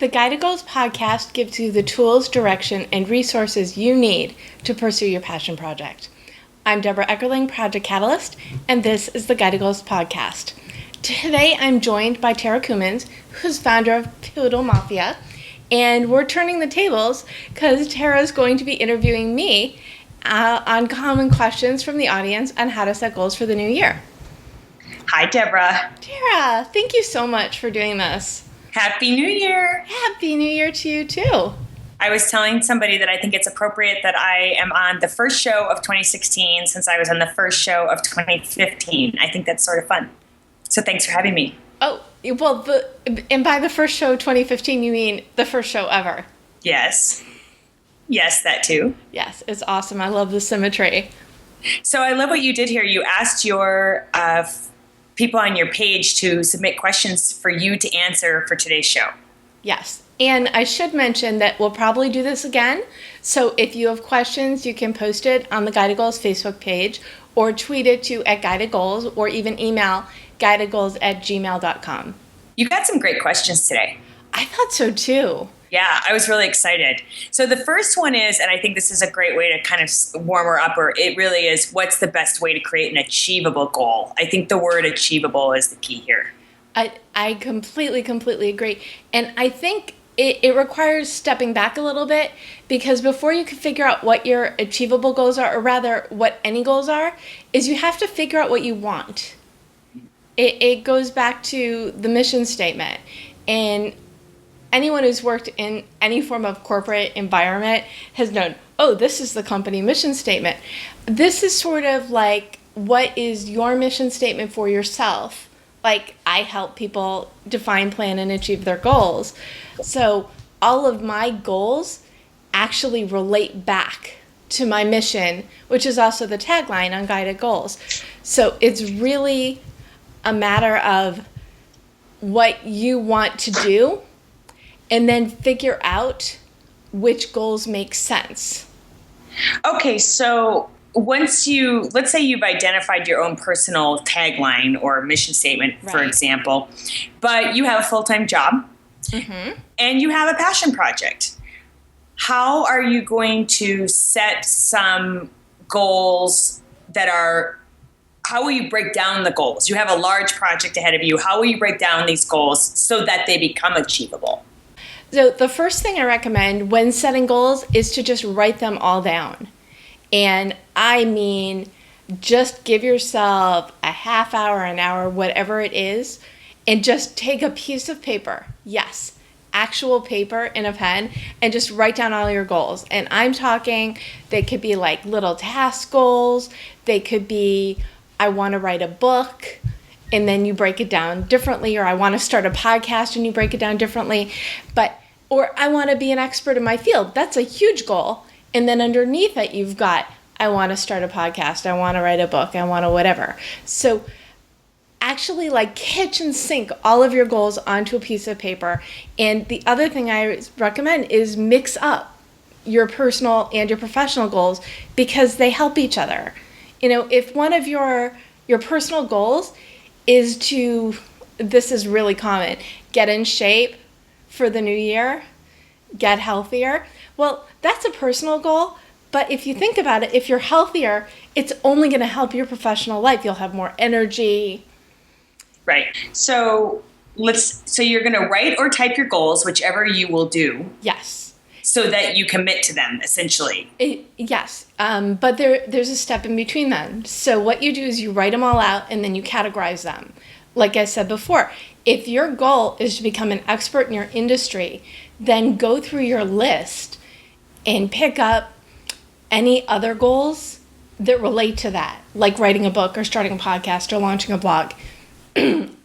The Guided Goals podcast gives you the tools, direction, and resources you need to pursue your passion project. I'm Debra Eckerling, Project Catalyst, and this is the Guided Goals podcast. Today I'm joined by Tara Coomans, who's founder of Poodle Mafia, and we're turning the tables because Tara is going to be interviewing me on common questions from the audience on how to set goals for the new year. Hi, Debra. Tara, thank you so much for doing this. Happy New Year. Happy New Year to you, too. I was telling somebody that I think it's appropriate that I am on the first show of 2016 since I was on the first show of 2015. I think that's sort of fun. So thanks for having me. Oh, well, and by the first show of 2015, you mean the first show ever? Yes. Yes, that too. Yes, it's awesome. I love the symmetry. So I love what you did here. You asked your people on your page to submit questions for you to answer for today's show. Yes. And I should mention that we'll probably do this again. So if you have questions, you can post it on the Guided Goals Facebook page or tweet it to @GuidedGoals or even email guidedgoals@gmail.com. You got some great questions today. I thought so too. Yeah, I was really excited. So the first one is, and I think this is a great way to kind of warm her up, or it really is, what's the best way to create an achievable goal? I think the word achievable is the key here. I completely agree. And I think it requires stepping back a little bit, because before you can figure out what your achievable goals are, or rather what any goals are, is you have to figure out what you want. It goes back to the mission statement. And anyone who's worked in any form of corporate environment has known, oh, this is the company mission statement. This is sort of like, what is your mission statement for yourself? Like, I help people define, plan, and achieve their goals. So all of my goals actually relate back to my mission, which is also the tagline on Guided Goals. So it's really a matter of what you want to do, and then figure out which goals make sense. Okay, so let's say you've identified your own personal tagline or mission statement, right, for example, but you have a full-time job, mm-hmm, and you have a passion project. How are you going to set some goals how will you break down the goals? You have a large project ahead of you. How will you break down these goals so that they become achievable? So the first thing I recommend when setting goals is to just write them all down. And I mean, just give yourself a half hour, an hour, whatever it is, and just take a piece of paper. Yes, actual paper and a pen, and just write down all your goals. And I'm talking, they could be like little task goals. They could be, I want to write a book, and then you break it down differently, or I want to start a podcast and you break it down differently. Or I want to be an expert in my field. That's a huge goal. And then underneath it, you've got, I want to start a podcast, I want to write a book, I want to whatever. So actually like kitchen sink all of your goals onto a piece of paper. And the other thing I recommend is mix up your personal and your professional goals, because they help each other. You know, if one of your personal goals is to, this is really common, get in shape for the new year, get healthier. Well, that's a personal goal, but if you think about it, if you're healthier, it's only going to help your professional life. You'll have more energy. Right. So you're going to write or type your goals, whichever you will do. Yes. So that you commit to them, essentially. Yes. But there's a step in between them. So what you do is you write them all out and then you categorize them. Like I said before, if your goal is to become an expert in your industry, then go through your list and pick up any other goals that relate to that, like writing a book or starting a podcast or launching a blog.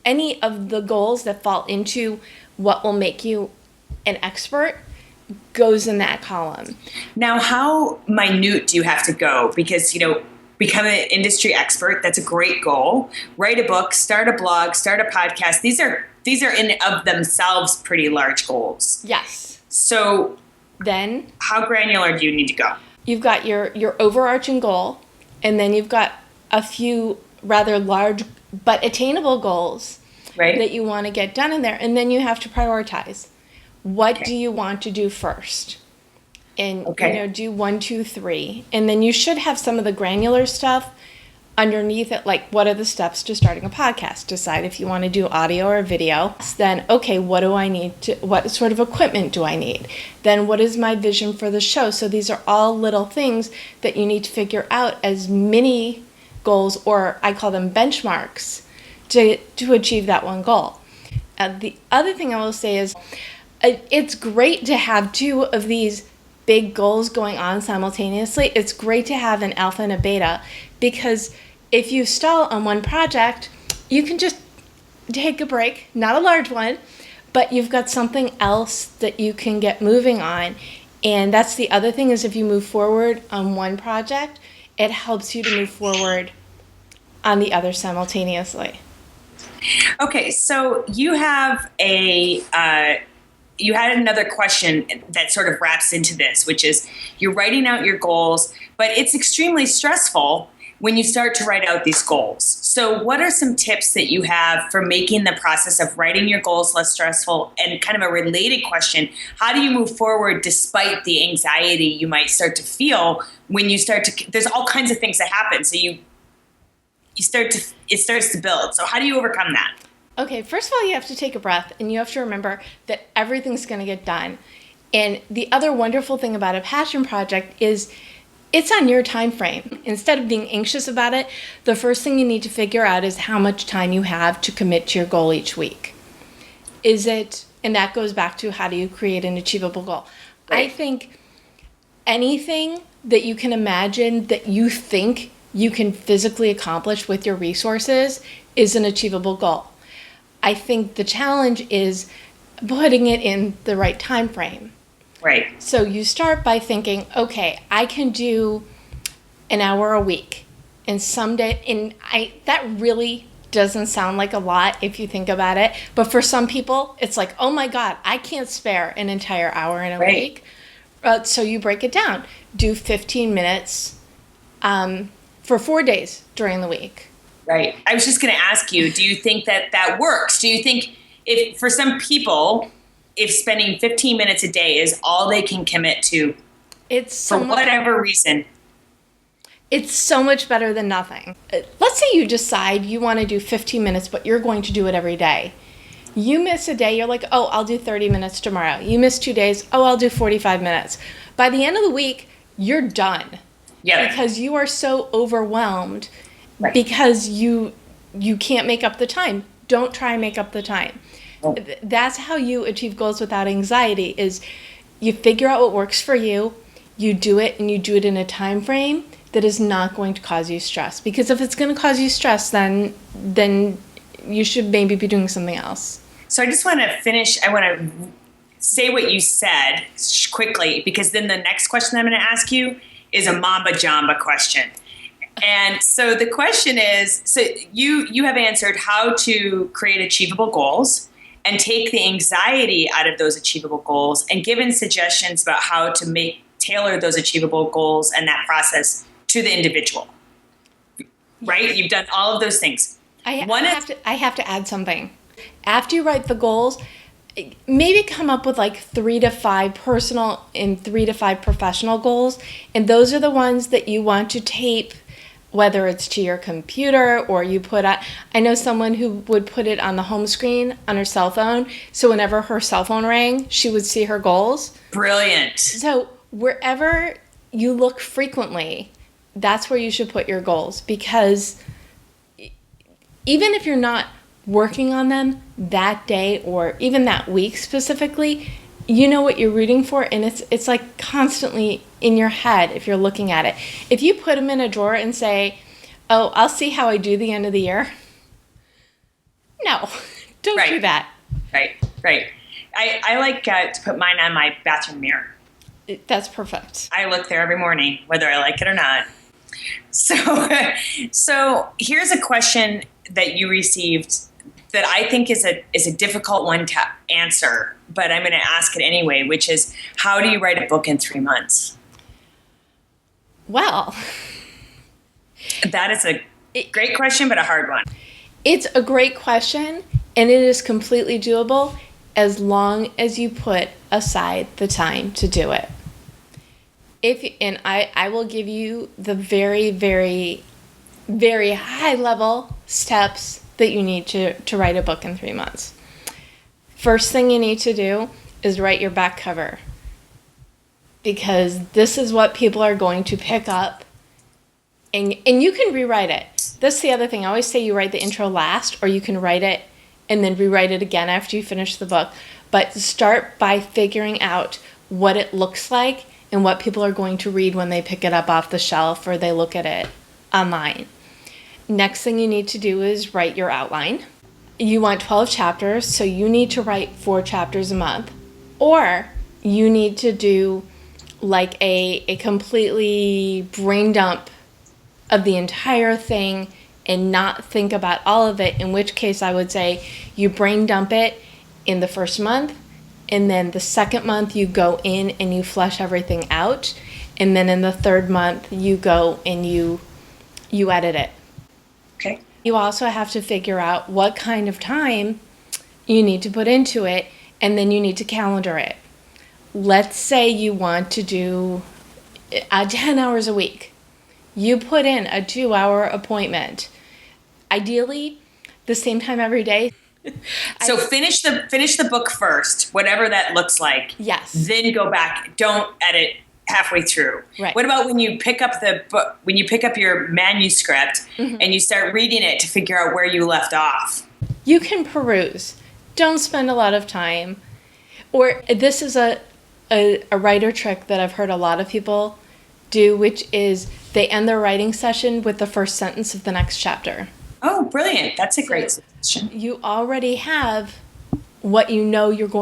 Any of the goals that fall into what will make you an expert goes in that column. Now, how minute do you have to go? Because, become an industry expert, that's a great goal. Write a book, start a blog, start a podcast. These are in of themselves pretty large goals. Yes. So then how granular do you need to go? You've got your overarching goal, and then you've got a few rather large but attainable goals, right, that you want to get done in there. And then you have to prioritize. What do you want to do first? And, do 1, 2, 3. And then you should have some of the granular stuff underneath it, like what are the steps to starting a podcast? Decide if you want to do audio or video. Then, okay, what do I need what sort of equipment do I need? Then what is my vision for the show? So these are all little things that you need to figure out as mini goals, or I call them benchmarks, to achieve that one goal. The other thing I will say is it's great to have 2 of these big goals going on simultaneously. It's great to have an alpha and a beta, because if you stall on one project, you can just take a break, not a large one, but you've got something else that you can get moving on. And that's the other thing, is if you move forward on one project, it helps you to move forward on the other simultaneously. Okay, so you have you had another question that sort of wraps into this, which is you're writing out your goals, but it's extremely stressful when you start to write out these goals. So what are some tips that you have for making the process of writing your goals less stressful? And kind of a related question, how do you move forward despite the anxiety you might start to feel when you start to, there's all kinds of things that happen. So it starts to build. So how do you overcome that? Okay, first of all, you have to take a breath, and you have to remember that everything's going to get done. And the other wonderful thing about a passion project is it's on your time frame. Instead of being anxious about it, the first thing you need to figure out is how much time you have to commit to your goal each week. And that goes back to how do you create an achievable goal. Right. I think anything that you can imagine that you think you can physically accomplish with your resources is an achievable goal. I think the challenge is putting it in the right time frame. Right. So you start by thinking, okay, I can do an hour a week. And someday, that really doesn't sound like a lot if you think about it. But for some people, it's like, oh my God, I can't spare an entire hour in a week. So you break it down. Do 15 minutes for 4 days during the week. Right. I was just going to ask you, do you think that works? Do you think if for some people, if spending 15 minutes a day is all they can commit to, for whatever reason, it's so much better than nothing. Let's say you decide you want to do 15 minutes, but you're going to do it every day. You miss a day, you're like, oh, I'll do 30 minutes tomorrow. You miss 2 days, oh, I'll do 45 minutes. By the end of the week, you're done. Yeah. Because you are so overwhelmed. Right. Because you can't make up the time. Don't try and make up the time. Oh. That's how you achieve goals without anxiety, is you figure out what works for you, you do it, and you do it in a time frame that is not going to cause you stress. Because if it's going to cause you stress, then you should maybe be doing something else. So I just want to finish. I want to say what you said quickly, because then the next question I'm going to ask you is a Mamba Jamba question. And so the question is, so you have answered how to create achievable goals and take the anxiety out of those achievable goals, and given suggestions about how to tailor those achievable goals and that process to the individual. Right? You've done all of those things. I have to add something. After you write the goals, maybe come up with like 3 to 5 personal and 3 to 5 professional goals. And those are the ones that you want to tape, whether it's to your computer or you put on. I know someone who would put it on the home screen on her cell phone, so whenever her cell phone rang, she would see her goals. Brilliant. So wherever you look frequently, that's where you should put your goals, because even if you're not working on them that day or even that week specifically, you know what you're rooting for, and it's like constantly in your head if you're looking at it. If you put them in a drawer and say, oh, I'll see how I do the end of the year. No, don't do that. Right. I like to put mine on my bathroom mirror. That's perfect. I look there every morning, whether I like it or not. So here's a question that you received that I think is a difficult one to answer, but I'm going to ask it anyway, which is, how do you write a book in 3 months? Well, that is a great question, but a hard one. It's a great question, and it is completely doable. as long as you put aside the time to do it. I will give you the very, very, very high level steps that you need to write a book in 3 months. First thing you need to do is write your back cover, because this is what people are going to pick up, and you can rewrite it. That's the other thing. I always say you write the intro last, or you can write it and then rewrite it again after you finish the book. But start by figuring out what it looks like and what people are going to read when they pick it up off the shelf or they look at it online. Next thing you need to do is write your outline. You want 12 chapters, so you need to write 4 chapters a month. Or you need to do like a completely brain dump of the entire thing and not think about all of it, in which case I would say you brain dump it in the first month, and then the second month you go in and you flesh everything out, and then in the third month you go and you edit it. Okay. You also have to figure out what kind of time you need to put into it, and then you need to calendar it. Let's say you want to do 10 hours a week. You put in a 2-hour appointment. Ideally, the same time every day. So finish the book first, whatever that looks like. Yes. Then go back. Don't edit halfway through. Right. What about when you pick up the book, when you pick up your manuscript and you start reading it to figure out where you left off? You can peruse. Don't spend a lot of time. Or this is a writer trick that I've heard a lot of people do, which is they end their writing session with the first sentence of the next chapter. Oh, brilliant. That's a great suggestion. You already have what you know you've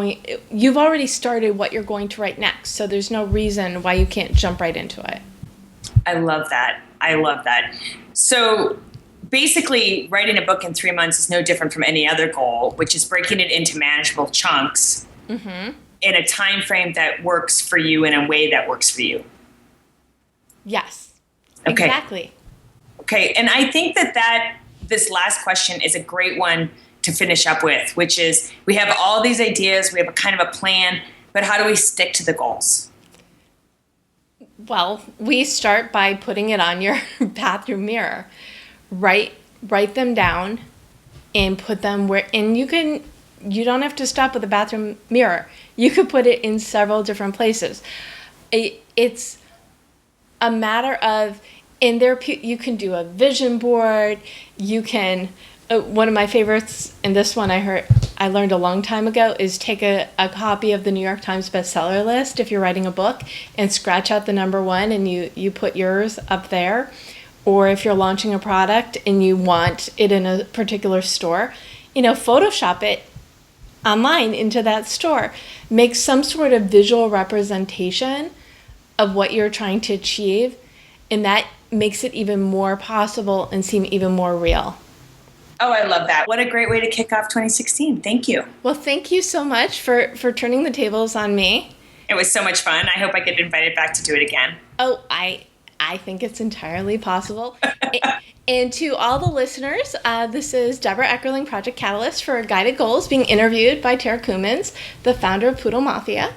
already started what you're going to write next. So there's no reason why you can't jump right into it. I love that. So basically, writing a book in 3 months is no different from any other goal, which is breaking it into manageable chunks in a time frame that works for you in a way that works for you. Yes, Okay. exactly. Okay, and I think that this last question is a great one to finish up with, which is we have all these ideas, we have a kind of a plan, but how do we stick to the goals? Well, we start by putting it on your bathroom mirror. Write them down and put them where, and you don't have to stop with the bathroom mirror. You could put it in several different places. It's a matter of, and there you can do a vision board. You can, one of my favorites, and this one I learned a long time ago, is take a copy of the New York Times bestseller list if you're writing a book and scratch out the number 1 and you put yours up there. Or if you're launching a product and you want it in a particular store, Photoshop it online into that store. Make some sort of visual representation of what you're trying to achieve, and that makes it even more possible and seem even more real. Oh, I love that. What a great way to kick off 2016. Thank you. Well, thank you so much for turning the tables on me. It was so much fun. I hope I get invited back to do it again. Oh, I think it's entirely possible. And to all the listeners, this is Debra Eckerling, Project Catalyst for Guided Goals, being interviewed by Tara Coomans, the founder of Poodle Mafia.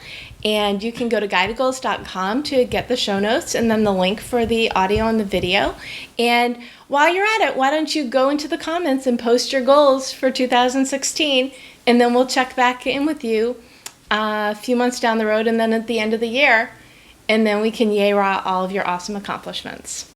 And you can go to guidedgoals.com to get the show notes and then the link for the audio and the video. And while you're at it, why don't you go into the comments and post your goals for 2016, and then we'll check back in with you a few months down the road and then at the end of the year, and then we can yay-rah all of your awesome accomplishments.